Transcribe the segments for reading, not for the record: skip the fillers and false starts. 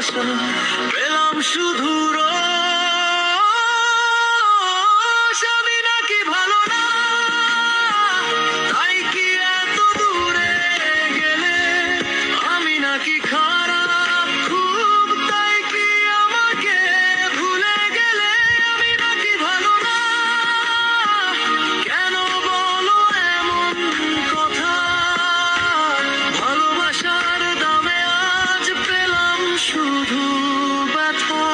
ভালোবাসা পেলাম শুধু রোষ। আমি নাকি ভালো না, তাই কি এত দূরে গেলে? আমি নাকি খারাপ খুব, তাই কি আমাকে ভুলে গেলে? আমি নাকি ভালো না, কেন বলো এমন কথা? ভালোবাসার দামে আজ পেলাম শুধু ব্যথা।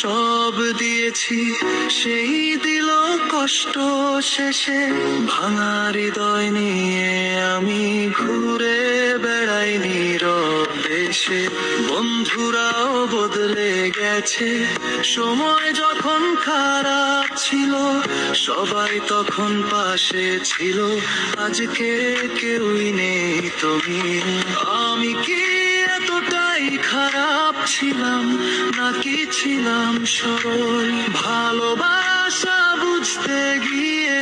সব দিয়েছি, সেই দিল কষ্ট শেষে। ভাঙা হৃদয় নিয়ে আমি ঘুরে বেড়াই নীরব দেশে। বন্ধুরাও বদলে গেছে, সময় যখন খারাপ ছিল সবাই তখন পাশে ছিল। আজকে কেউই নেই তুমি। আমি কি এতটাই খারাপ ছিলাম, নাকি ছিলাম সরল? ভালোবাসা বুঝতে গিয়ে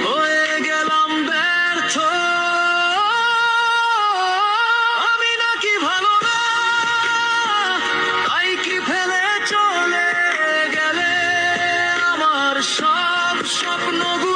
হয়ে গেলাম ব্যর্থ। আমি নাকি ভালো না, তাই কি ফেলে চলে গেলে আমার সব স্বপ্নগুলো?